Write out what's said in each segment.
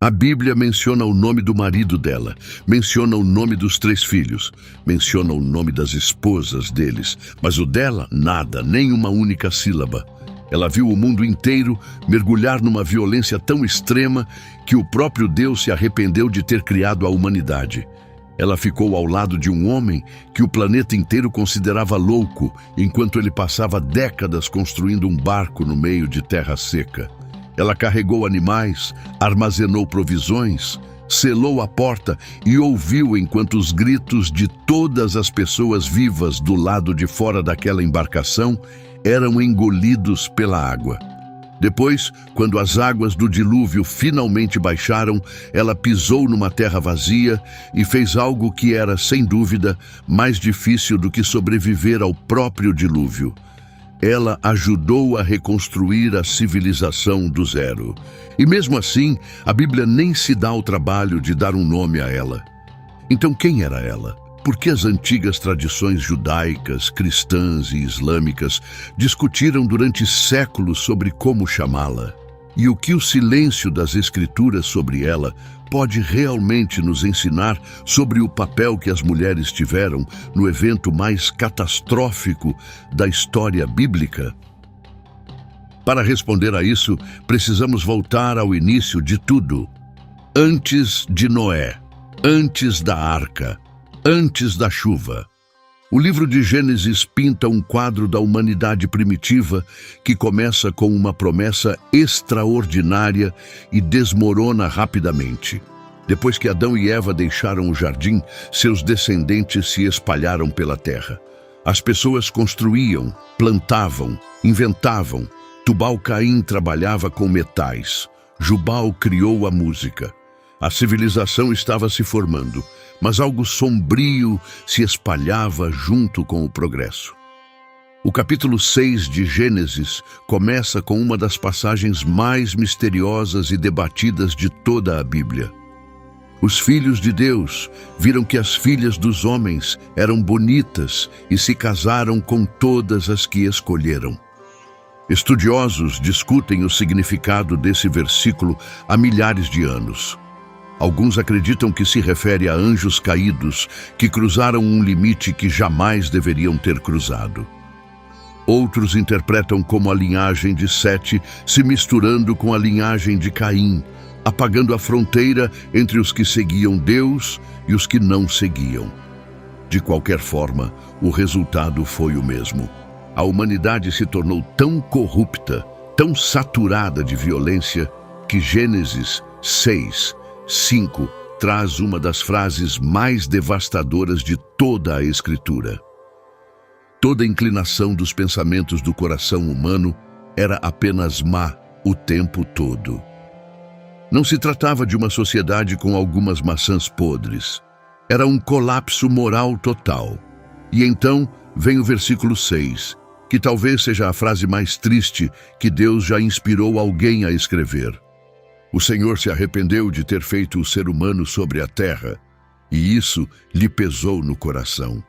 A Bíblia menciona o nome do marido dela, menciona o nome dos 3 filhos, menciona o nome das esposas deles, mas o dela, nada, nem uma única sílaba. Ela viu o mundo inteiro mergulhar numa violência tão extrema que o próprio Deus se arrependeu de ter criado a humanidade. Ela ficou ao lado de um homem que o planeta inteiro considerava louco, enquanto ele passava décadas construindo um barco no meio de terra seca. Ela carregou animais, armazenou provisões, selou a porta e ouviu enquanto os gritos de todas as pessoas vivas do lado de fora daquela embarcação eram engolidos pela água. Depois, quando as águas do dilúvio finalmente baixaram, ela pisou numa terra vazia e fez algo que era, sem dúvida, mais difícil do que sobreviver ao próprio dilúvio. Ela ajudou a reconstruir a civilização do zero. E mesmo assim, a Bíblia nem se dá ao trabalho de dar um nome a ela. Então, quem era ela? Por que as antigas tradições judaicas, cristãs e islâmicas discutiram durante séculos sobre como chamá-la? E o que o silêncio das Escrituras sobre ela pode realmente nos ensinar sobre o papel que as mulheres tiveram no evento mais catastrófico da história bíblica? Para responder a isso, precisamos voltar ao início de tudo. Antes de Noé, antes da arca, antes da chuva. O livro de Gênesis pinta um quadro da humanidade primitiva que começa com uma promessa extraordinária e desmorona rapidamente. Depois que Adão e Eva deixaram o jardim, seus descendentes se espalharam pela terra. As pessoas construíam, plantavam, inventavam. Tubal-Caim trabalhava com metais. Jubal criou a música. A civilização estava se formando, mas algo sombrio se espalhava junto com o progresso. O capítulo 6 de Gênesis começa com uma das passagens mais misteriosas e debatidas de toda a Bíblia. Os filhos de Deus viram que as filhas dos homens eram bonitas e se casaram com todas as que escolheram. Estudiosos discutem o significado desse versículo há milhares de anos. Alguns acreditam que se refere a anjos caídos que cruzaram um limite que jamais deveriam ter cruzado. Outros interpretam como a linhagem de Sete se misturando com a linhagem de Caim, apagando a fronteira entre os que seguiam Deus e os que não seguiam. De qualquer forma, o resultado foi o mesmo. A humanidade se tornou tão corrupta, tão saturada de violência, que Gênesis 6:5 traz uma das frases mais devastadoras de toda a Escritura. Toda inclinação dos pensamentos do coração humano era apenas má o tempo todo. Não se tratava de uma sociedade com algumas maçãs podres. Era um colapso moral total. E então vem o versículo 6, que talvez seja a frase mais triste que Deus já inspirou alguém a escrever. O Senhor se arrependeu de ter feito o ser humano sobre a terra, e isso lhe pesou no coração.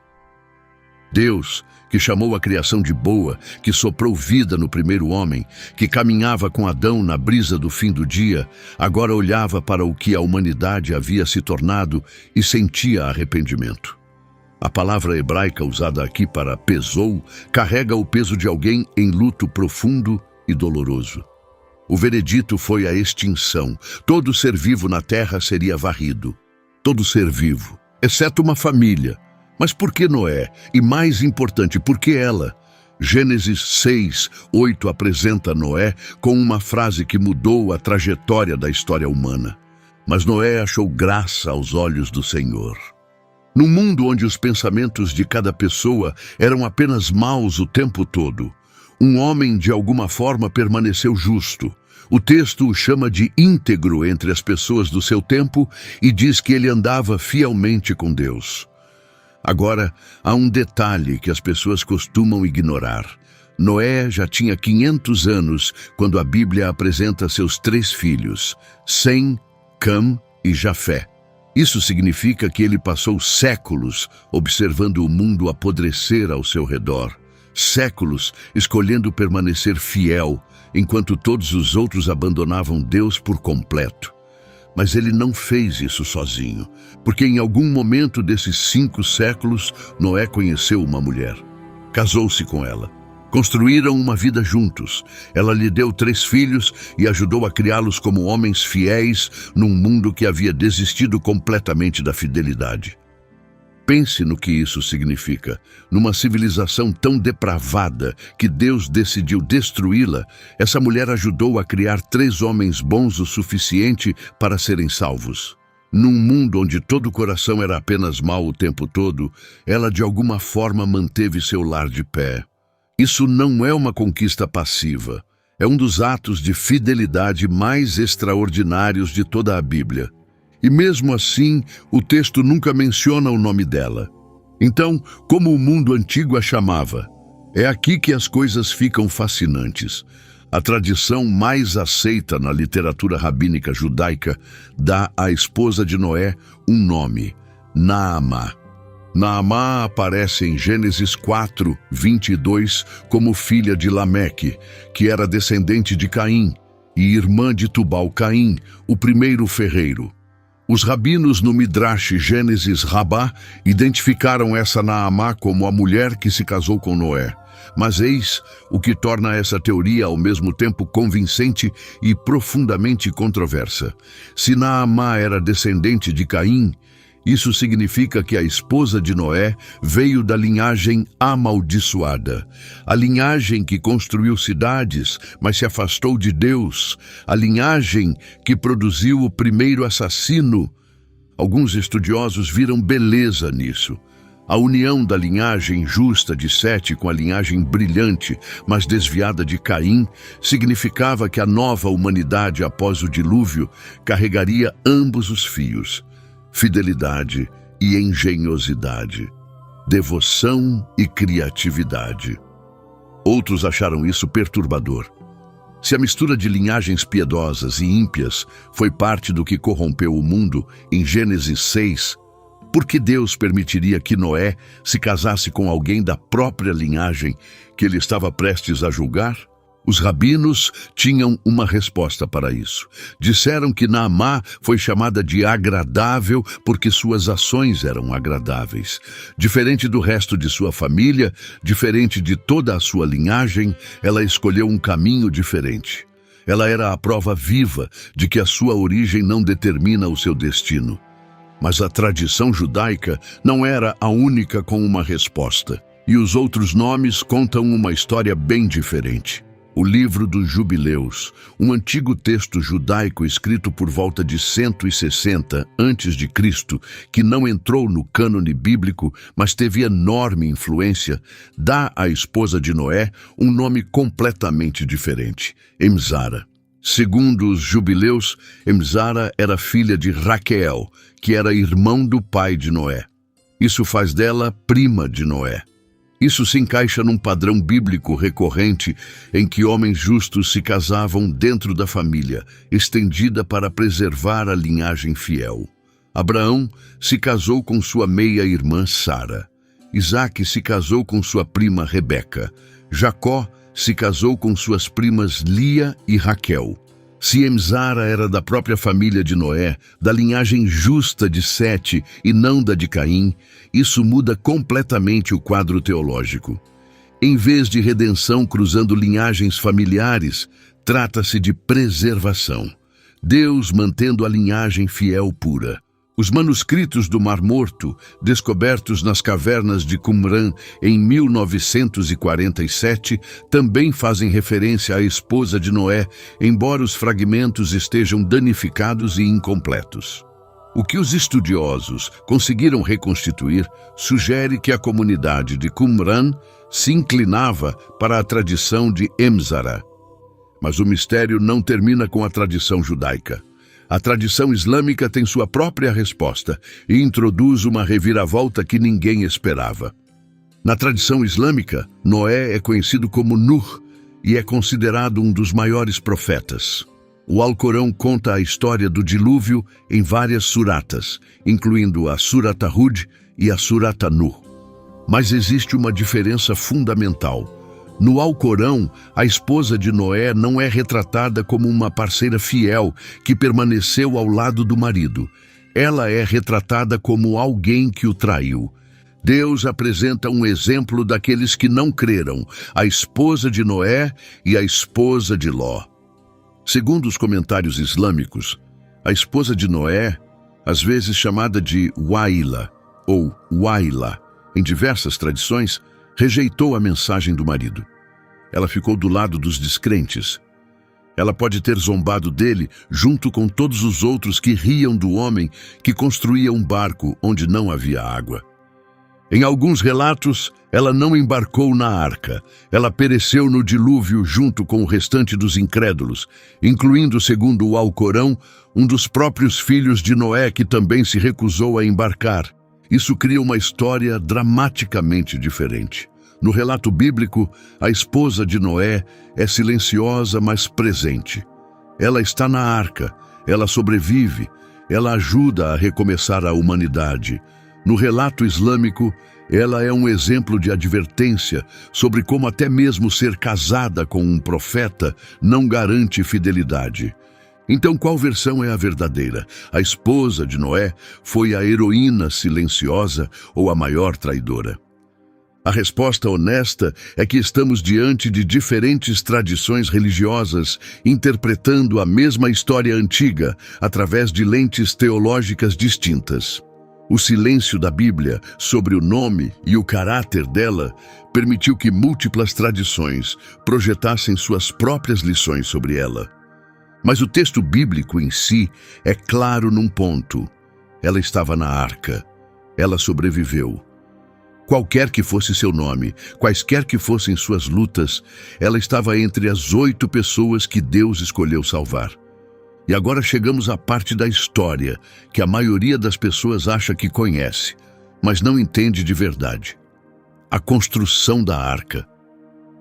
Deus, que chamou a criação de boa, que soprou vida no primeiro homem, que caminhava com Adão na brisa do fim do dia, agora olhava para o que a humanidade havia se tornado e sentia arrependimento. A palavra hebraica usada aqui para pesou carrega o peso de alguém em luto profundo e doloroso. O veredito foi a extinção. Todo ser vivo na terra seria varrido. Todo ser vivo, exceto uma família. Mas por que Noé? E mais importante, por que ela? Gênesis 6:8 apresenta Noé com uma frase que mudou a trajetória da história humana. Mas Noé achou graça aos olhos do Senhor. Num mundo onde os pensamentos de cada pessoa eram apenas maus o tempo todo, um homem de alguma forma permaneceu justo. O texto o chama de íntegro entre as pessoas do seu tempo e diz que ele andava fielmente com Deus. Agora, há um detalhe que as pessoas costumam ignorar. Noé já tinha 500 anos quando a Bíblia apresenta seus 3 filhos, Sem, Cam e Jafé. Isso significa que ele passou séculos observando o mundo apodrecer ao seu redor. Séculos escolhendo permanecer fiel, enquanto todos os outros abandonavam Deus por completo. Mas ele não fez isso sozinho, porque em algum momento desses 5 séculos, Noé conheceu uma mulher. Casou-se com ela. Construíram uma vida juntos. Ela lhe deu 3 filhos e ajudou a criá-los como homens fiéis num mundo que havia desistido completamente da fidelidade. Pense no que isso significa. Numa civilização tão depravada que Deus decidiu destruí-la, essa mulher ajudou a criar 3 homens bons o suficiente para serem salvos. Num mundo onde todo o coração era apenas mau o tempo todo, ela de alguma forma manteve seu lar de pé. Isso não é uma conquista passiva. É um dos atos de fidelidade mais extraordinários de toda a Bíblia. E mesmo assim, o texto nunca menciona o nome dela. Então, como o mundo antigo a chamava? É aqui que as coisas ficam fascinantes. A tradição mais aceita na literatura rabínica judaica dá à esposa de Noé um nome, Naamá. Naamá aparece em Gênesis 4, 22 como filha de Lameque, que era descendente de Caim, e irmã de Tubal-Caim, o primeiro ferreiro. Os rabinos no Midrash Gênesis Rabá identificaram essa Naamá como a mulher que se casou com Noé. Mas eis o que torna essa teoria ao mesmo tempo convincente e profundamente controversa. Se Naamá era descendente de Caim, isso significa que a esposa de Noé veio da linhagem amaldiçoada, a linhagem que construiu cidades, mas se afastou de Deus, a linhagem que produziu o primeiro assassino. Alguns estudiosos viram beleza nisso. A união da linhagem justa de Sete com a linhagem brilhante, mas desviada de Caim, significava que a nova humanidade após o dilúvio carregaria ambos os fios. Fidelidade e engenhosidade, devoção e criatividade. Outros acharam isso perturbador. Se a mistura de linhagens piedosas e ímpias foi parte do que corrompeu o mundo em Gênesis 6, por que Deus permitiria que Noé se casasse com alguém da própria linhagem que ele estava prestes a julgar? Os rabinos tinham uma resposta para isso. Disseram que Naamá foi chamada de agradável porque suas ações eram agradáveis. Diferente do resto de sua família, diferente de toda a sua linhagem, ela escolheu um caminho diferente. Ela era a prova viva de que a sua origem não determina o seu destino. Mas a tradição judaica não era a única com uma resposta. E os outros nomes contam uma história bem diferente. O Livro dos Jubileus, um antigo texto judaico escrito por volta de 160 a.C., que não entrou no cânone bíblico, mas teve enorme influência, dá à esposa de Noé um nome completamente diferente, Emzara. Segundo os jubileus, Emzara era filha de Raquel, que era irmão do pai de Noé. Isso faz dela prima de Noé. Isso se encaixa num padrão bíblico recorrente em que homens justos se casavam dentro da família, estendida para preservar a linhagem fiel. Abraão se casou com sua meia-irmã Sara. Isaque se casou com sua prima Rebeca. Jacó se casou com suas primas Lia e Raquel. Se Emzara era da própria família de Noé, da linhagem justa de Sete e não da de Caim, isso muda completamente o quadro teológico. Em vez de redenção cruzando linhagens familiares, trata-se de preservação. Deus mantendo a linhagem fiel pura. Os manuscritos do Mar Morto, descobertos nas cavernas de Qumran em 1947, também fazem referência à esposa de Noé, embora os fragmentos estejam danificados e incompletos. O que os estudiosos conseguiram reconstituir sugere que a comunidade de Qumran se inclinava para a tradição de Emzara. Mas o mistério não termina com a tradição judaica. A tradição islâmica tem sua própria resposta e introduz uma reviravolta que ninguém esperava. Na tradição islâmica, Noé é conhecido como Nuh e é considerado um dos maiores profetas. O Alcorão conta a história do dilúvio em várias suratas, incluindo a Surata Hud e a Surata Nuh. Mas existe uma diferença fundamental. No Alcorão, a esposa de Noé não é retratada como uma parceira fiel que permaneceu ao lado do marido. Ela é retratada como alguém que o traiu. Deus apresenta um exemplo daqueles que não creram, a esposa de Noé e a esposa de Ló. Segundo os comentários islâmicos, a esposa de Noé, às vezes chamada de Waila ou Waila, em diversas tradições, rejeitou a mensagem do marido. Ela ficou do lado dos descrentes. Ela pode ter zombado dele junto com todos os outros que riam do homem que construía um barco onde não havia água. Em alguns relatos, ela não embarcou na arca. Ela pereceu no dilúvio junto com o restante dos incrédulos, incluindo, segundo o Alcorão, um dos próprios filhos de Noé que também se recusou a embarcar. Isso cria uma história dramaticamente diferente. No relato bíblico, a esposa de Noé é silenciosa, mas presente. Ela está na arca, ela sobrevive, ela ajuda a recomeçar a humanidade. No relato islâmico, ela é um exemplo de advertência sobre como até mesmo ser casada com um profeta não garante fidelidade. Então, qual versão é a verdadeira? A esposa de Noé foi a heroína silenciosa ou a maior traidora? A resposta honesta é que estamos diante de diferentes tradições religiosas interpretando a mesma história antiga através de lentes teológicas distintas. O silêncio da Bíblia sobre o nome e o caráter dela permitiu que múltiplas tradições projetassem suas próprias lições sobre ela. Mas o texto bíblico em si é claro num ponto. Ela estava na arca. Ela sobreviveu. Qualquer que fosse seu nome, quaisquer que fossem suas lutas, ela estava entre as 8 pessoas que Deus escolheu salvar. E agora chegamos à parte da história que a maioria das pessoas acha que conhece, mas não entende de verdade. A construção da arca.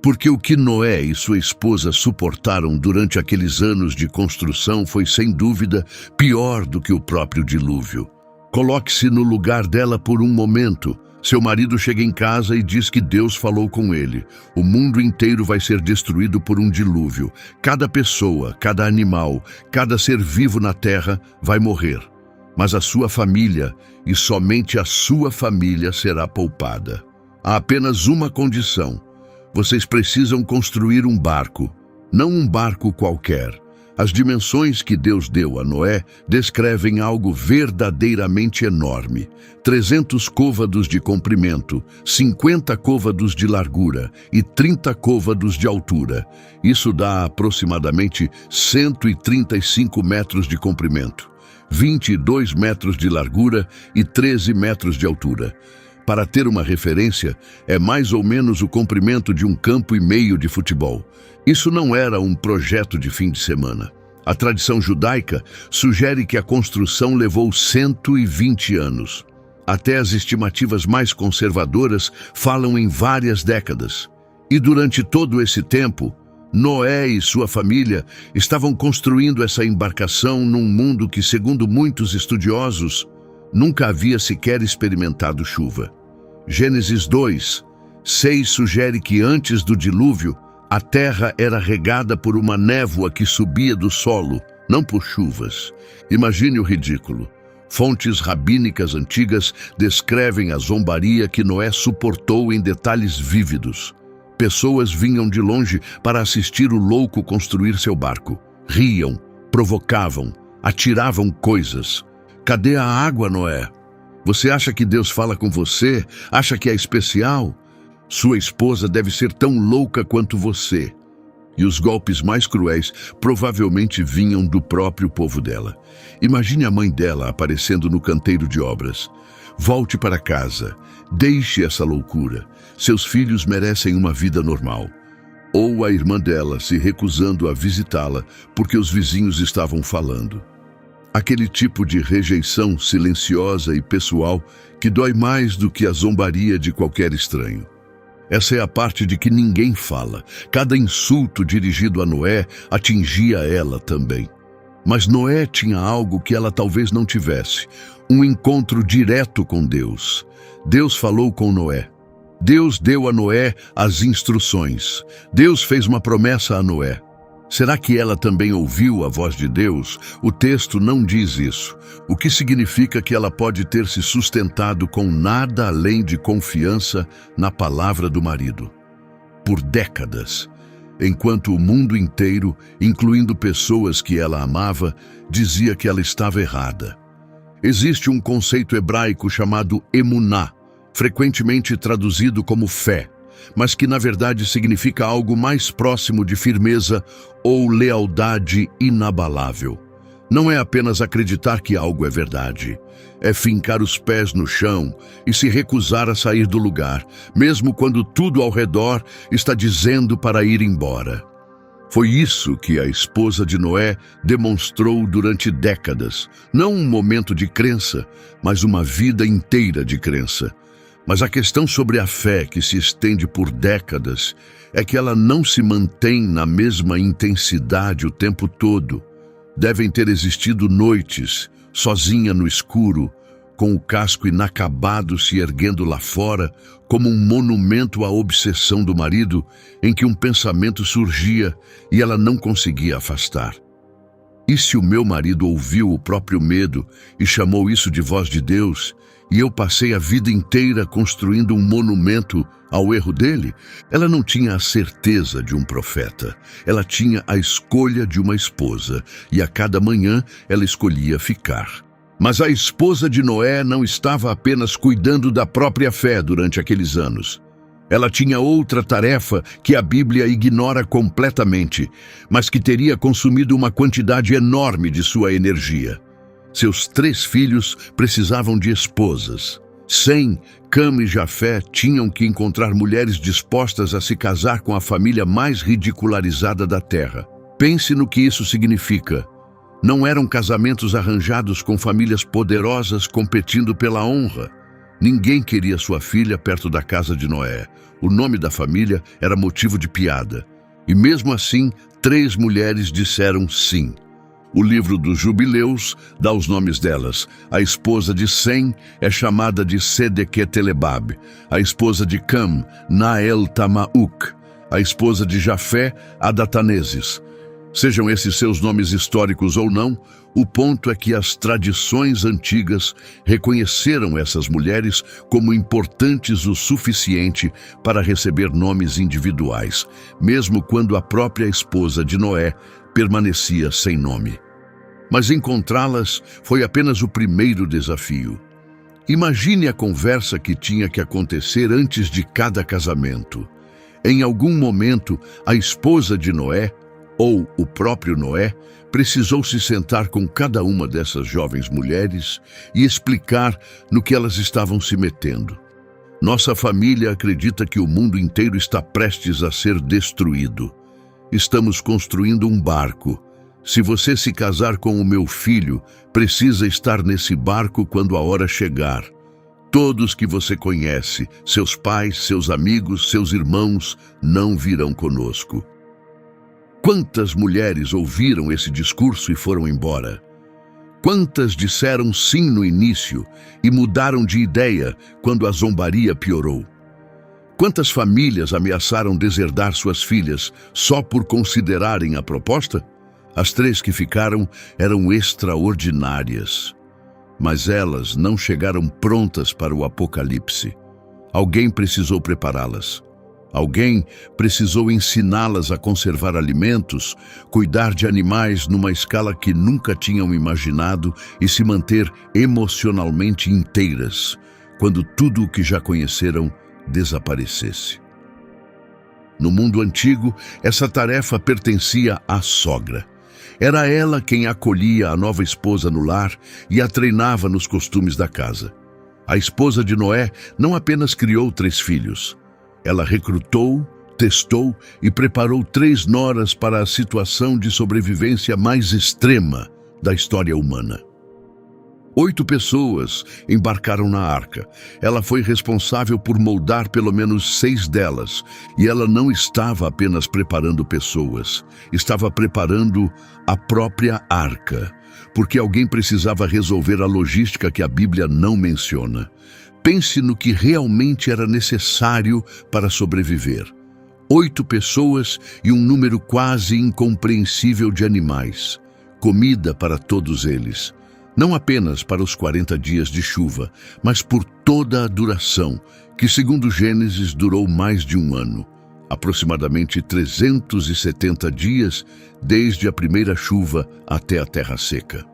Porque o que Noé e sua esposa suportaram durante aqueles anos de construção foi, sem dúvida, pior do que o próprio dilúvio. Coloque-se no lugar dela por um momento. Seu marido chega em casa e diz que Deus falou com ele. O mundo inteiro vai ser destruído por um dilúvio. Cada pessoa, cada animal, cada ser vivo na terra vai morrer. Mas a sua família, e somente a sua família, será poupada. Há apenas uma condição. Vocês precisam construir um barco, não um barco qualquer. As dimensões que Deus deu a Noé descrevem algo verdadeiramente enorme. 300 côvados de comprimento, 50 côvados de largura e 30 côvados de altura. Isso dá aproximadamente 135 metros de comprimento, 22 metros de largura e 13 metros de altura. Para ter uma referência, é mais ou menos o comprimento de um campo e meio de futebol. Isso não era um projeto de fim de semana. A tradição judaica sugere que a construção levou 120 anos. Até as estimativas mais conservadoras falam em várias décadas. E durante todo esse tempo, Noé e sua família estavam construindo essa embarcação num mundo que, segundo muitos estudiosos, nunca havia sequer experimentado chuva. Gênesis 2:6 sugere que antes do dilúvio, a terra era regada por uma névoa que subia do solo, não por chuvas. Imagine o ridículo. Fontes rabínicas antigas descrevem a zombaria que Noé suportou em detalhes vívidos. Pessoas vinham de longe para assistir o louco construir seu barco. Riam, provocavam, atiravam coisas. Cadê a água, Noé? Você acha que Deus fala com você? Acha que é especial? Sua esposa deve ser tão louca quanto você. E os golpes mais cruéis provavelmente vinham do próprio povo dela. Imagine a mãe dela aparecendo no canteiro de obras. Volte para casa. Deixe essa loucura. Seus filhos merecem uma vida normal. Ou a irmã dela se recusando a visitá-la porque os vizinhos estavam falando. Aquele tipo de rejeição silenciosa e pessoal que dói mais do que a zombaria de qualquer estranho. Essa é a parte de que ninguém fala. Cada insulto dirigido a Noé atingia ela também. Mas Noé tinha algo que ela talvez não tivesse: um encontro direto com Deus. Deus falou com Noé. Deus deu a Noé as instruções. Deus fez uma promessa a Noé. Será que ela também ouviu a voz de Deus? O texto não diz isso, o que significa que ela pode ter se sustentado com nada além de confiança na palavra do marido. Por décadas, enquanto o mundo inteiro, incluindo pessoas que ela amava, dizia que ela estava errada. Existe um conceito hebraico chamado emuná, frequentemente traduzido como fé, mas que na verdade significa algo mais próximo de firmeza ou lealdade inabalável. Não é apenas acreditar que algo é verdade, é fincar os pés no chão e se recusar a sair do lugar, mesmo quando tudo ao redor está dizendo para ir embora. Foi isso que a esposa de Noé demonstrou durante décadas, não um momento de crença, mas uma vida inteira de crença. Mas a questão sobre a fé que se estende por décadas é que ela não se mantém na mesma intensidade o tempo todo. Devem ter existido noites, sozinha no escuro, com o casco inacabado se erguendo lá fora, como um monumento à obsessão do marido, em que um pensamento surgia e ela não conseguia afastar. E se o meu marido ouviu o próprio medo e chamou isso de voz de Deus, e eu passei a vida inteira construindo um monumento ao erro dele? Ela não tinha a certeza de um profeta. Ela tinha a escolha de uma esposa, e a cada manhã ela escolhia ficar. Mas a esposa de Noé não estava apenas cuidando da própria fé durante aqueles anos. Ela tinha outra tarefa que a Bíblia ignora completamente, mas que teria consumido uma quantidade enorme de sua energia. Seus 3 filhos precisavam de esposas. Sem, Cam e Jafé tinham que encontrar mulheres dispostas a se casar com a família mais ridicularizada da terra. Pense no que isso significa. Não eram casamentos arranjados com famílias poderosas competindo pela honra. Ninguém queria sua filha perto da casa de Noé. O nome da família era motivo de piada. E mesmo assim, 3 mulheres disseram sim. O livro dos Jubileus dá os nomes delas. A esposa de Sem é chamada de Sedequetelebab. A esposa de Cam, Nael-Tamauk. A esposa de Jafé, Adataneses. Sejam esses seus nomes históricos ou não, o ponto é que as tradições antigas reconheceram essas mulheres como importantes o suficiente para receber nomes individuais, mesmo quando a própria esposa de Noé permanecia sem nome. Mas encontrá-las foi apenas o primeiro desafio. Imagine a conversa que tinha que acontecer antes de cada casamento. Em algum momento, a esposa de Noé, ou o próprio Noé, precisou se sentar com cada uma dessas jovens mulheres e explicar no que elas estavam se metendo. Nossa família acredita que o mundo inteiro está prestes a ser destruído. Estamos construindo um barco. Se você se casar com o meu filho, precisa estar nesse barco quando a hora chegar. Todos que você conhece, seus pais, seus amigos, seus irmãos, não virão conosco. Quantas mulheres ouviram esse discurso e foram embora? Quantas disseram sim no início e mudaram de ideia quando a zombaria piorou? Quantas famílias ameaçaram deserdar suas filhas só por considerarem a proposta? As 3 que ficaram eram extraordinárias, mas elas não chegaram prontas para o apocalipse. Alguém precisou prepará-las. Alguém precisou ensiná-las a conservar alimentos, cuidar de animais numa escala que nunca tinham imaginado e se manter emocionalmente inteiras, quando tudo o que já conheceram desaparecesse. No mundo antigo, essa tarefa pertencia à sogra. Era ela quem acolhia a nova esposa no lar e a treinava nos costumes da casa. A esposa de Noé não apenas criou 3 filhos. Ela recrutou, testou e preparou 3 noras para a situação de sobrevivência mais extrema da história humana. 8 pessoas embarcaram na arca. Ela foi responsável por moldar pelo menos 6 delas. E ela não estava apenas preparando pessoas, estava preparando a própria arca, porque alguém precisava resolver a logística que a Bíblia não menciona. Pense no que realmente era necessário para sobreviver. 8 pessoas e um número quase incompreensível de animais. Comida para todos eles. Não apenas para os 40 dias de chuva, mas por toda a duração, que segundo Gênesis durou mais de um ano. Aproximadamente 370 dias desde a primeira chuva até a terra seca.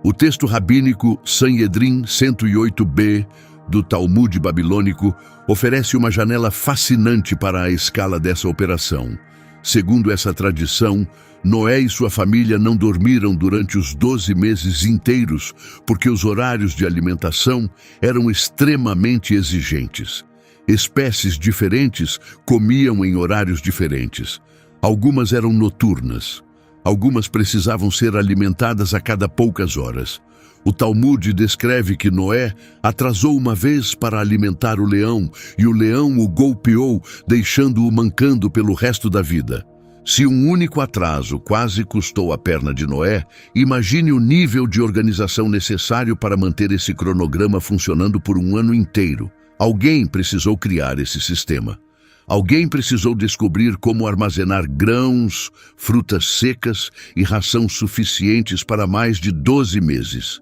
O texto rabínico Sanhedrin 108b do Talmud babilônico oferece uma janela fascinante para a escala dessa operação. Segundo essa tradição, Noé e sua família não dormiram durante os 12 meses inteiros, porque os horários de alimentação eram extremamente exigentes. Espécies diferentes comiam em horários diferentes. Algumas eram noturnas. Algumas precisavam ser alimentadas a cada poucas horas. O Talmud descreve que Noé atrasou uma vez para alimentar o leão e o leão o golpeou, deixando-o mancando pelo resto da vida. Se um único atraso quase custou a perna de Noé, imagine o nível de organização necessário para manter esse cronograma funcionando por um ano inteiro. Alguém precisou criar esse sistema. Alguém precisou descobrir como armazenar grãos, frutas secas e ração suficientes para mais de 12 meses.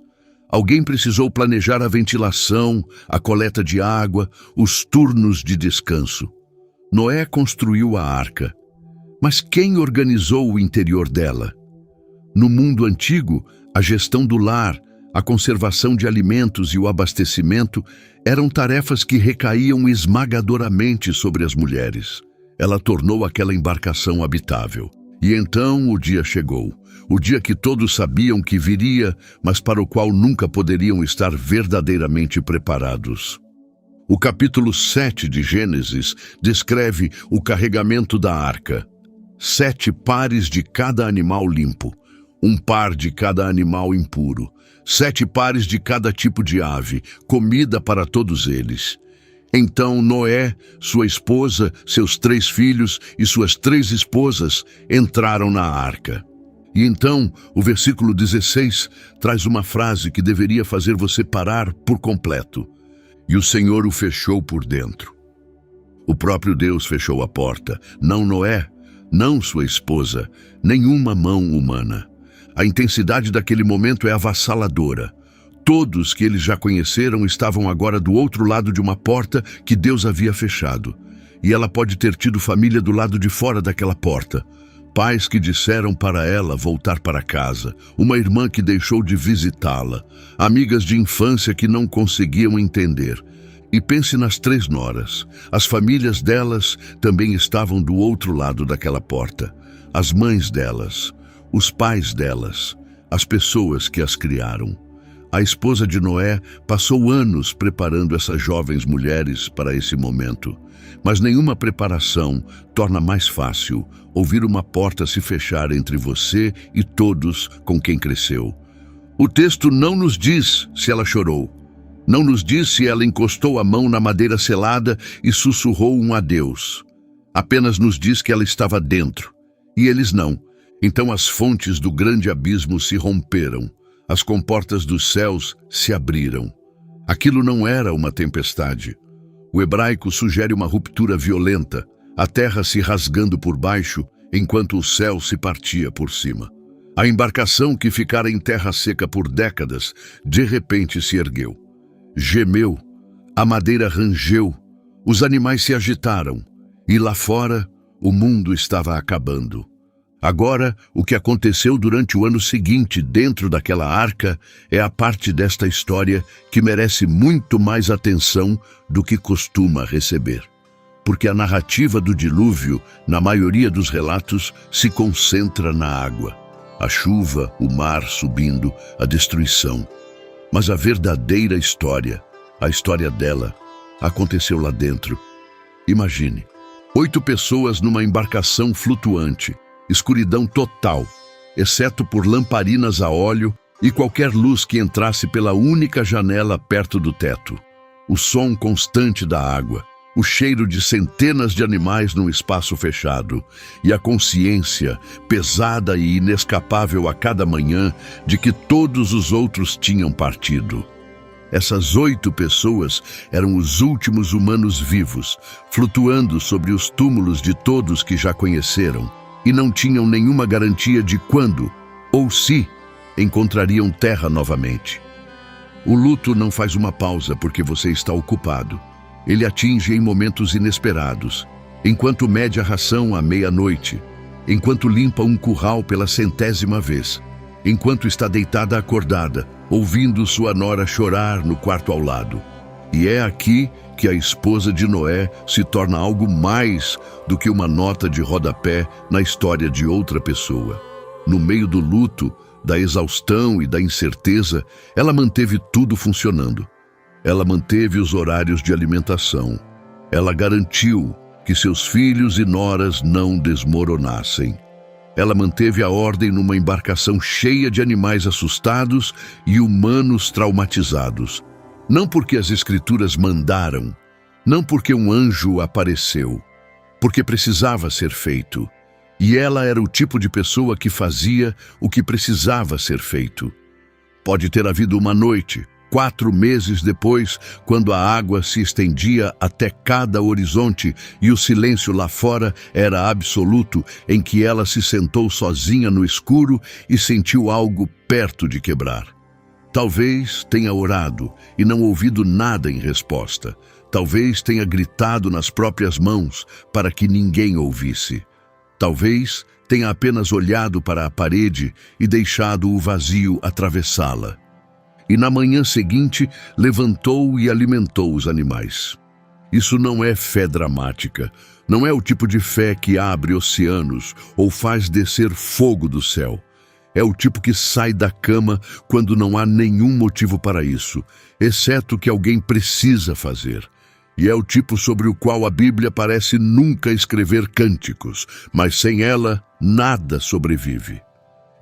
Alguém precisou planejar a ventilação, a coleta de água, os turnos de descanso. Noé construiu a arca. Mas quem organizou o interior dela? No mundo antigo, a gestão do lar, a conservação de alimentos e o abastecimento eram tarefas que recaíam esmagadoramente sobre as mulheres. Ela tornou aquela embarcação habitável. E então o dia chegou. O dia que todos sabiam que viria, mas para o qual nunca poderiam estar verdadeiramente preparados. O capítulo 7 de Gênesis descreve o carregamento da arca. 7 pares de cada animal limpo, 1 par de cada animal impuro, 7 pares de cada tipo de ave, comida para todos eles. Então Noé, sua esposa, seus 3 filhos e suas 3 esposas entraram na arca. E então, o versículo 16 traz uma frase que deveria fazer você parar por completo. E o Senhor o fechou por dentro. O próprio Deus fechou a porta, não Noé, não sua esposa, nenhuma mão humana. A intensidade daquele momento é avassaladora. Todos que eles já conheceram estavam agora do outro lado de uma porta que Deus havia fechado. E ela pode ter tido família do lado de fora daquela porta. Pais que disseram para ela voltar para casa, uma irmã que deixou de visitá-la, amigas de infância que não conseguiam entender. E pense nas 3 noras. As famílias delas também estavam do outro lado daquela porta. As mães delas, os pais delas, as pessoas que as criaram. A esposa de Noé passou anos preparando essas jovens mulheres para esse momento. Mas nenhuma preparação torna mais fácil ouvir uma porta se fechar entre você e todos com quem cresceu. O texto não nos diz se ela chorou. Não nos diz se ela encostou a mão na madeira selada e sussurrou um adeus. Apenas nos diz que ela estava dentro. E eles não. Então as fontes do grande abismo se romperam. As comportas dos céus se abriram. Aquilo não era uma tempestade. O hebraico sugere uma ruptura violenta, a terra se rasgando por baixo, enquanto o céu se partia por cima. A embarcação que ficara em terra seca por décadas, de repente se ergueu. Gemeu, a madeira rangeu, os animais se agitaram, e lá fora o mundo estava acabando. Agora, o que aconteceu durante o ano seguinte dentro daquela arca é a parte desta história que merece muito mais atenção do que costuma receber. Porque a narrativa do dilúvio, na maioria dos relatos, se concentra na água. A chuva, o mar subindo, a destruição. Mas a verdadeira história, a história dela, aconteceu lá dentro. Imagine, 8 pessoas numa embarcação flutuante, escuridão total, exceto por lamparinas a óleo e qualquer luz que entrasse pela única janela perto do teto. O som constante da água, o cheiro de centenas de animais num espaço fechado e a consciência, pesada e inescapável a cada manhã, de que todos os outros tinham partido. Essas 8 pessoas eram os últimos humanos vivos, flutuando sobre os túmulos de todos que já conheceram, e não tinham nenhuma garantia de quando, ou se, encontrariam terra novamente. O luto não faz uma pausa porque você está ocupado. Ele atinge em momentos inesperados, enquanto mede a ração à meia-noite, enquanto limpa um curral pela 100ª vez, enquanto está deitada acordada, ouvindo sua nora chorar no quarto ao lado. E é aqui que a esposa de Noé se torna algo mais do que uma nota de rodapé na história de outra pessoa. No meio do luto, da exaustão e da incerteza, ela manteve tudo funcionando. Ela manteve os horários de alimentação. Ela garantiu que seus filhos e noras não desmoronassem. Ela manteve a ordem numa embarcação cheia de animais assustados e humanos traumatizados. Não porque as escrituras mandaram, não porque um anjo apareceu, porque precisava ser feito. E ela era o tipo de pessoa que fazia o que precisava ser feito. Pode ter havido uma noite, 4 meses depois, quando a água se estendia até cada horizonte e o silêncio lá fora era absoluto, em que ela se sentou sozinha no escuro e sentiu algo perto de quebrar. Talvez tenha orado e não ouvido nada em resposta. Talvez tenha gritado nas próprias mãos para que ninguém ouvisse. Talvez tenha apenas olhado para a parede e deixado o vazio atravessá-la. E na manhã seguinte, levantou e alimentou os animais. Isso não é fé dramática. Não é o tipo de fé que abre oceanos ou faz descer fogo do céu. É o tipo que sai da cama quando não há nenhum motivo para isso, exceto que alguém precisa fazer. E é o tipo sobre o qual a Bíblia parece nunca escrever cânticos, mas sem ela, nada sobrevive.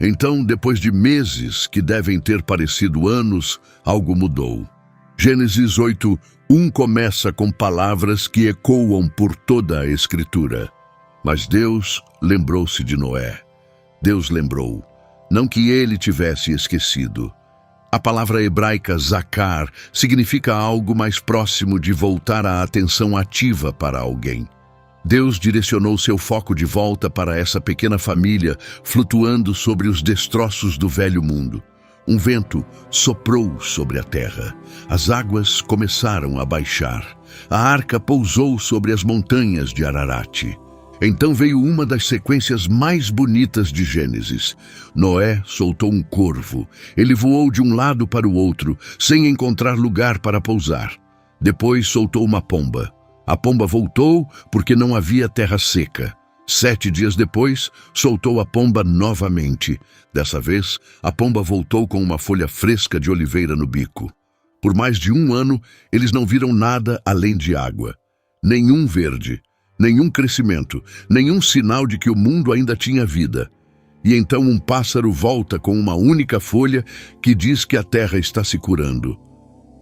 Então, depois de meses que devem ter parecido anos, algo mudou. Gênesis 8:1 começa com palavras que ecoam por toda a Escritura. Mas Deus lembrou-se de Noé. Deus lembrou. Não que ele tivesse esquecido. A palavra hebraica zakar significa algo mais próximo de voltar a atenção ativa para alguém. Deus direcionou seu foco de volta para essa pequena família flutuando sobre os destroços do velho mundo. Um vento soprou sobre a terra. As águas começaram a baixar. A arca pousou sobre as montanhas de Ararat. Então veio uma das sequências mais bonitas de Gênesis. Noé soltou um corvo. Ele voou de um lado para o outro, sem encontrar lugar para pousar. Depois soltou uma pomba. A pomba voltou porque não havia terra seca. 7 dias depois, soltou a pomba novamente. Dessa vez, a pomba voltou com uma folha fresca de oliveira no bico. Por mais de 1 ano, eles não viram nada além de água. Nenhum verde. Nenhum crescimento, nenhum sinal de que o mundo ainda tinha vida. E então um pássaro volta com uma única folha que diz que a terra está se curando.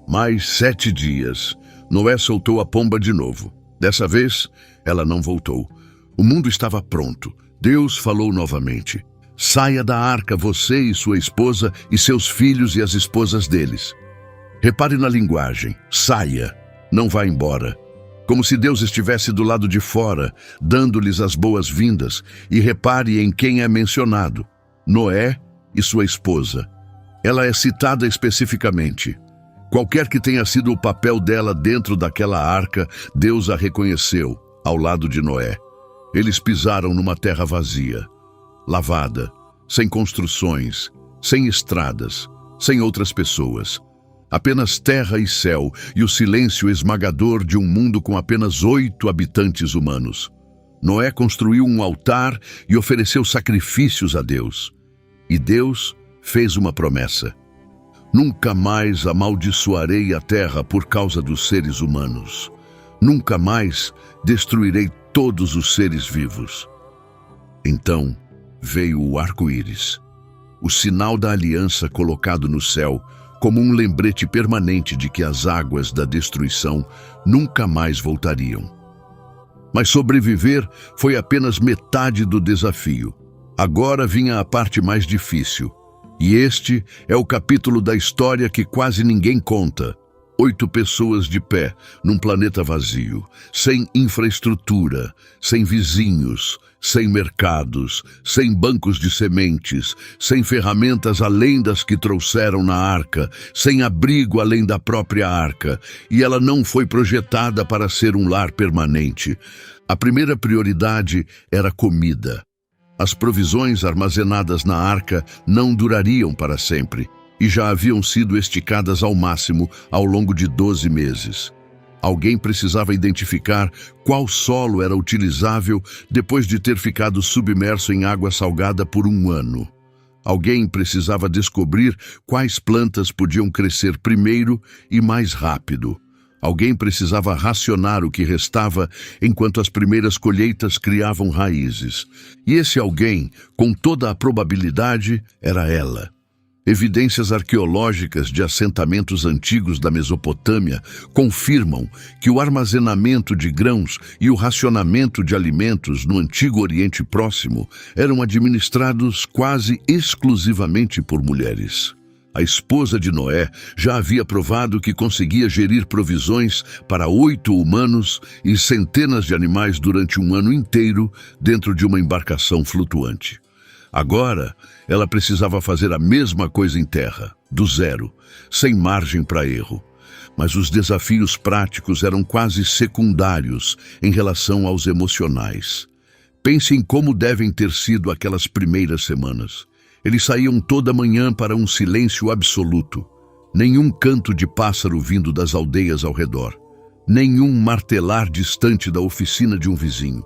Mais 7 dias, Noé soltou a pomba de novo. Dessa vez, ela não voltou. O mundo estava pronto. Deus falou novamente. Saia da arca, você e sua esposa e seus filhos e as esposas deles. Repare na linguagem. Saia, não vá embora. Como se Deus estivesse do lado de fora, dando-lhes as boas-vindas, e repare em quem é mencionado: Noé e sua esposa. Ela é citada especificamente. Qualquer que tenha sido o papel dela dentro daquela arca, Deus a reconheceu, ao lado de Noé. Eles pisaram numa terra vazia, lavada, sem construções, sem estradas, sem outras pessoas. Apenas terra e céu e o silêncio esmagador de um mundo com apenas 8 habitantes humanos. Noé construiu um altar e ofereceu sacrifícios a Deus. E Deus fez uma promessa: nunca mais amaldiçoarei a terra por causa dos seres humanos. Nunca mais destruirei todos os seres vivos. Então veio o arco-íris, o sinal da aliança colocado no céu, como um lembrete permanente de que as águas da destruição nunca mais voltariam. Mas sobreviver foi apenas metade do desafio. Agora vinha a parte mais difícil: E este é o capítulo da história que quase ninguém conta. 8 pessoas de pé, num planeta vazio, sem infraestrutura, sem vizinhos, sem mercados, sem bancos de sementes, sem ferramentas além das que trouxeram na arca, sem abrigo além da própria arca, e ela não foi projetada para ser um lar permanente. A primeira prioridade era comida. As provisões armazenadas na arca não durariam para sempre, e já haviam sido esticadas ao máximo ao longo de 12 meses. Alguém precisava identificar qual solo era utilizável depois de ter ficado submerso em água salgada por 1 ano. Alguém precisava descobrir quais plantas podiam crescer primeiro e mais rápido. Alguém precisava racionar o que restava enquanto as primeiras colheitas criavam raízes. E esse alguém, com toda a probabilidade, era ela. Evidências arqueológicas de assentamentos antigos da Mesopotâmia confirmam que o armazenamento de grãos e o racionamento de alimentos no Antigo Oriente Próximo eram administrados quase exclusivamente por mulheres. A esposa de Noé já havia provado que conseguia gerir provisões para 8 humanos e centenas de animais durante 1 ano inteiro dentro de uma embarcação flutuante. Agora, ela precisava fazer a mesma coisa em terra, do zero, sem margem para erro. Mas os desafios práticos eram quase secundários em relação aos emocionais. Pense em como devem ter sido aquelas primeiras semanas. Eles saíam toda manhã para um silêncio absoluto. Nenhum canto de pássaro vindo das aldeias ao redor. Nenhum martelar distante da oficina de um vizinho.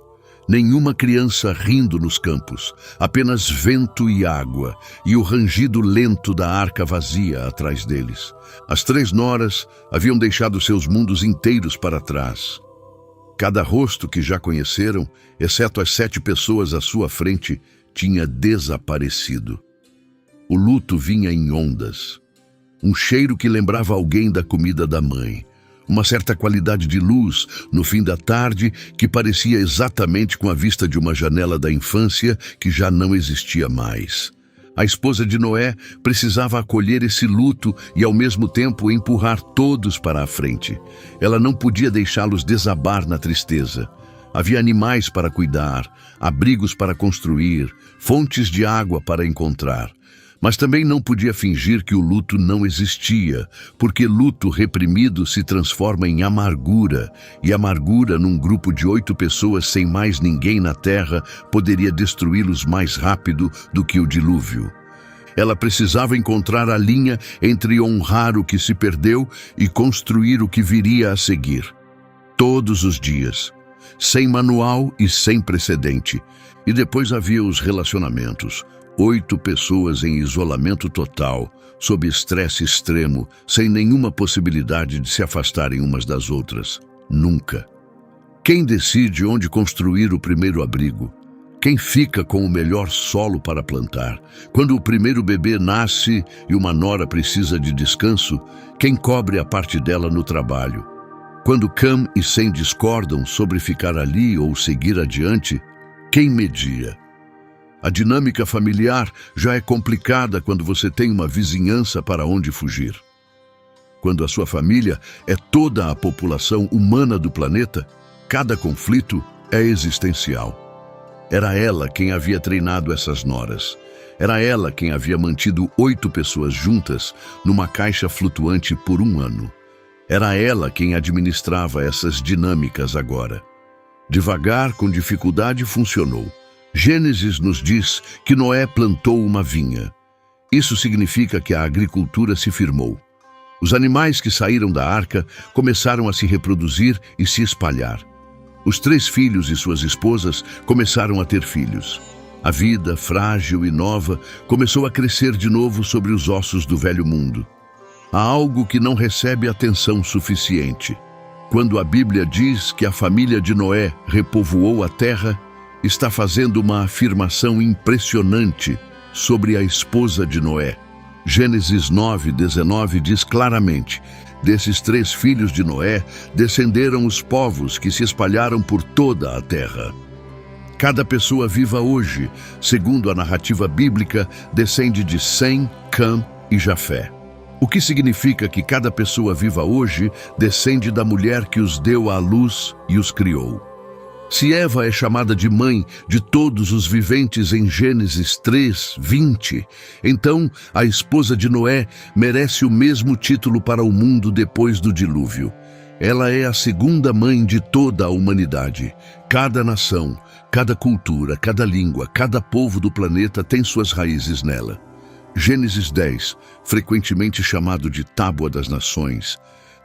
Nenhuma criança rindo nos campos, apenas vento e água, e o rangido lento da arca vazia atrás deles. As 3 noras haviam deixado seus mundos inteiros para trás. Cada rosto que já conheceram, exceto as 7 pessoas à sua frente, tinha desaparecido. O luto vinha em ondas. Um cheiro que lembrava alguém da comida da mãe. Uma certa qualidade de luz, no fim da tarde, que parecia exatamente com a vista de uma janela da infância que já não existia mais. A esposa de Noé precisava acolher esse luto e, ao mesmo tempo, empurrar todos para a frente. Ela não podia deixá-los desabar na tristeza. Havia animais para cuidar, abrigos para construir, fontes de água para encontrar. Mas também não podia fingir que o luto não existia, porque luto reprimido se transforma em amargura, e amargura num grupo de 8 pessoas sem mais ninguém na terra poderia destruí-los mais rápido do que o dilúvio. Ela precisava encontrar a linha entre honrar o que se perdeu e construir o que viria a seguir. Todos os dias, sem manual e sem precedente. E depois havia os relacionamentos. 8 pessoas em isolamento total, sob estresse extremo, sem nenhuma possibilidade de se afastarem umas das outras. Nunca. Quem decide onde construir o primeiro abrigo? Quem fica com o melhor solo para plantar? Quando o primeiro bebê nasce e uma nora precisa de descanso, quem cobre a parte dela no trabalho? Quando Cam e Sem discordam sobre ficar ali ou seguir adiante, quem media? A dinâmica familiar já é complicada quando você tem uma vizinhança para onde fugir. Quando a sua família é toda a população humana do planeta, cada conflito é existencial. Era ela quem havia treinado essas noras. Era ela quem havia mantido 8 pessoas juntas numa caixa flutuante por 1 ano. Era ela quem administrava essas dinâmicas agora. Devagar, com dificuldade, funcionou. Gênesis nos diz que Noé plantou uma vinha. Isso significa que a agricultura se firmou. Os animais que saíram da arca começaram a se reproduzir e se espalhar. Os 3 filhos e suas esposas começaram a ter filhos. A vida, frágil e nova, começou a crescer de novo sobre os ossos do velho mundo. Há algo que não recebe atenção suficiente. Quando a Bíblia diz que a família de Noé repovoou a terra, está fazendo uma afirmação impressionante sobre a esposa de Noé. Gênesis 9:19 diz claramente: desses 3 filhos de Noé descenderam os povos que se espalharam por toda a terra. Cada pessoa viva hoje, segundo a narrativa bíblica, descende de Sem, Cam e Jafé. O que significa que cada pessoa viva hoje descende da mulher que os deu à luz e os criou. Se Eva é chamada de mãe de todos os viventes em Gênesis 3:20, então a esposa de Noé merece o mesmo título para o mundo depois do dilúvio. Ela é a segunda mãe de toda a humanidade. Cada nação, cada cultura, cada língua, cada povo do planeta tem suas raízes nela. Gênesis 10, frequentemente chamado de Tábua das Nações,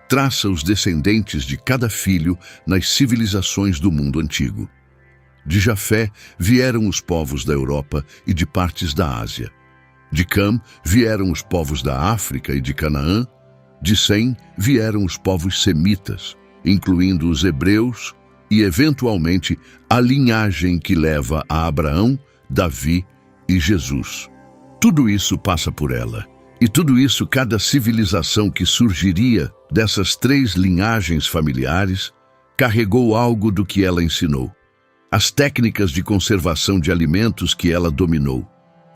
traça os descendentes de cada filho nas civilizações do mundo antigo. De Jafé vieram os povos da Europa e de partes da Ásia. De Cam vieram os povos da África e de Canaã. De Sem vieram os povos semitas, incluindo os hebreus e, eventualmente, a linhagem que leva a Abraão, Davi e Jesus. Tudo isso passa por ela. E tudo isso, cada civilização que surgiria dessas três linhagens familiares, carregou algo do que ela ensinou. As técnicas de conservação de alimentos que ela dominou,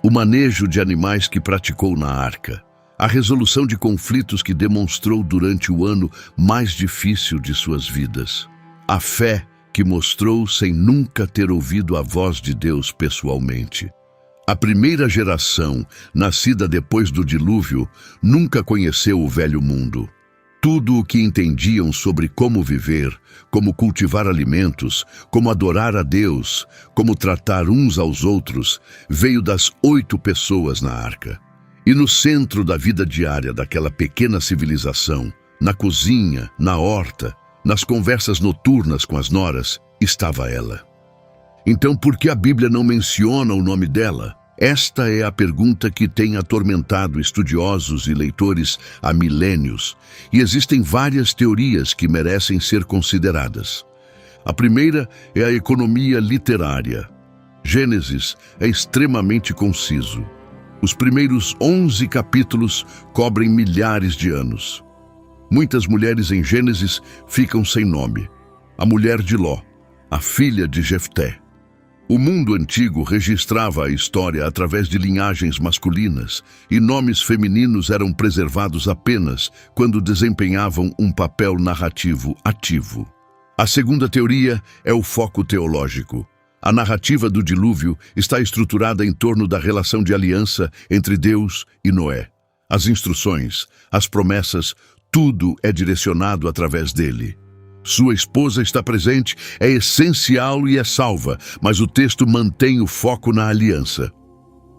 o manejo de animais que praticou na arca, a resolução de conflitos que demonstrou durante o ano mais difícil de suas vidas, a fé que mostrou sem nunca ter ouvido a voz de Deus pessoalmente. A primeira geração, nascida depois do dilúvio, nunca conheceu o velho mundo. Tudo o que entendiam sobre como viver, como cultivar alimentos, como adorar a Deus, como tratar uns aos outros, veio das 8 pessoas na arca. E no centro da vida diária daquela pequena civilização, na cozinha, na horta, nas conversas noturnas com as noras, estava ela. Então, por que a Bíblia não menciona o nome dela? Esta é a pergunta que tem atormentado estudiosos e leitores há milênios, e existem várias teorias que merecem ser consideradas. A primeira é a economia literária. Gênesis é extremamente conciso. Os primeiros 11 capítulos cobrem milhares de anos. Muitas mulheres em Gênesis ficam sem nome. A mulher de Ló, a filha de Jefté. O mundo antigo registrava a história através de linhagens masculinas, e nomes femininos eram preservados apenas quando desempenhavam um papel narrativo ativo. A segunda teoria é o foco teológico. A narrativa do dilúvio está estruturada em torno da relação de aliança entre Deus e Noé. As instruções, as promessas, tudo é direcionado através dele. Sua esposa está presente, é essencial e é salva, mas o texto mantém o foco na aliança.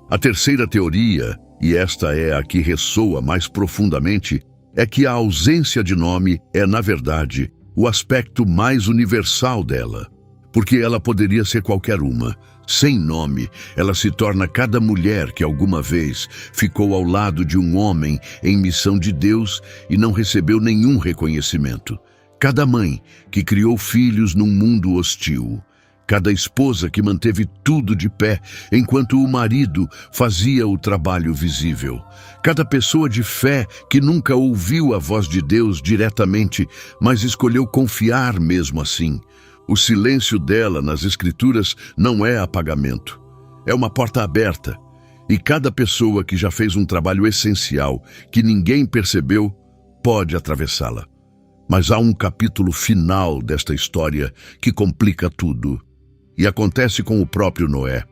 A terceira teoria, e esta é a que ressoa mais profundamente, é que a ausência de nome é, na verdade, o aspecto mais universal dela. Porque ela poderia ser qualquer uma. Sem nome, ela se torna cada mulher que alguma vez ficou ao lado de um homem em missão de Deus e não recebeu nenhum reconhecimento. Cada mãe que criou filhos num mundo hostil. Cada esposa que manteve tudo de pé enquanto o marido fazia o trabalho visível. Cada pessoa de fé que nunca ouviu a voz de Deus diretamente, mas escolheu confiar mesmo assim. O silêncio dela nas Escrituras não é apagamento, é uma porta aberta. E cada pessoa que já fez um trabalho essencial, que ninguém percebeu, pode atravessá-la. Mas há um capítulo final desta história que complica tudo. E acontece com o próprio Noé.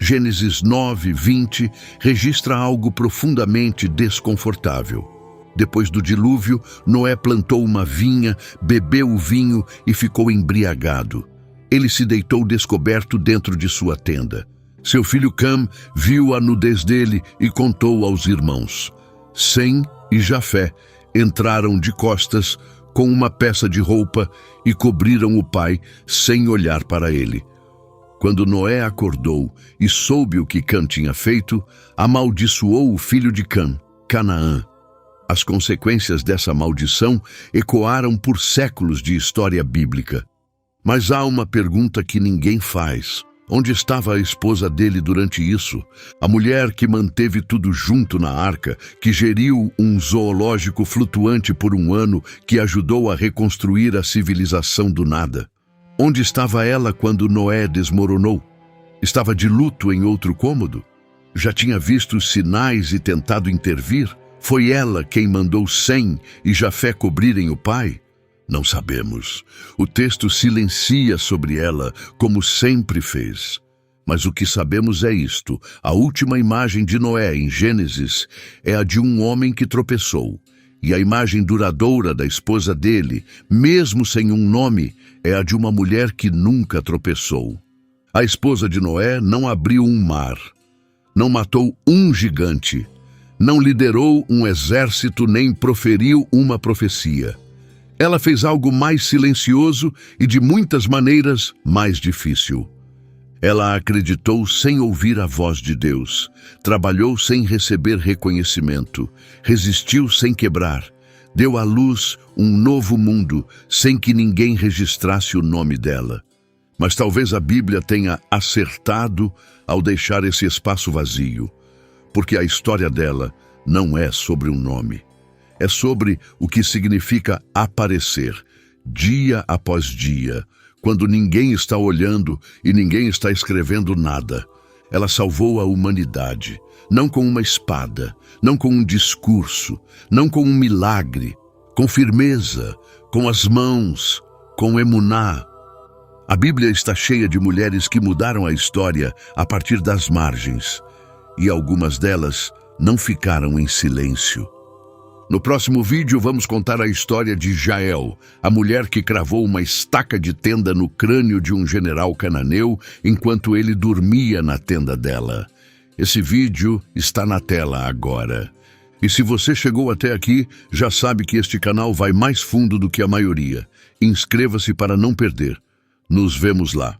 Gênesis 9:20 registra algo profundamente desconfortável. Depois do dilúvio, Noé plantou uma vinha, bebeu o vinho e ficou embriagado. Ele se deitou descoberto dentro de sua tenda. Seu filho Cam viu a nudez dele e contou aos irmãos. Sem e Jafé entraram de costas com uma peça de roupa e cobriram o pai sem olhar para ele. Quando Noé acordou e soube o que Cam tinha feito, amaldiçoou o filho de Cam, Canaã. As consequências dessa maldição ecoaram por séculos de história bíblica. Mas há uma pergunta que ninguém faz. Onde estava a esposa dele durante isso? A mulher que manteve tudo junto na arca, que geriu um zoológico flutuante por um ano, que ajudou a reconstruir a civilização do nada. Onde estava ela quando Noé desmoronou? Estava de luto em outro cômodo? Já tinha visto os sinais e tentado intervir? Foi ela quem mandou Sem e Jafé cobrirem o pai? Não sabemos. O texto silencia sobre ela, como sempre fez. Mas o que sabemos é isto: a última imagem de Noé em Gênesis é a de um homem que tropeçou. E a imagem duradoura da esposa dele, mesmo sem um nome, é a de uma mulher que nunca tropeçou. A esposa de Noé não abriu um mar, não matou um gigante, não liderou um exército nem proferiu uma profecia. Ela fez algo mais silencioso e de muitas maneiras mais difícil. Ela acreditou sem ouvir a voz de Deus, trabalhou sem receber reconhecimento, resistiu sem quebrar, deu à luz um novo mundo sem que ninguém registrasse o nome dela. Mas talvez a Bíblia tenha acertado ao deixar esse espaço vazio, porque a história dela não é sobre um nome. É sobre o que significa aparecer, dia após dia, quando ninguém está olhando e ninguém está escrevendo nada. Ela salvou a humanidade, não com uma espada, não com um discurso, não com um milagre, com firmeza, com as mãos, com emuná. A Bíblia está cheia de mulheres que mudaram a história a partir das margens, e algumas delas não ficaram em silêncio. No próximo vídeo vamos contar a história de Jael, a mulher que cravou uma estaca de tenda no crânio de um general cananeu enquanto ele dormia na tenda dela. Esse vídeo está na tela agora. E se você chegou até aqui, já sabe que este canal vai mais fundo do que a maioria. Inscreva-se para não perder. Nos vemos lá.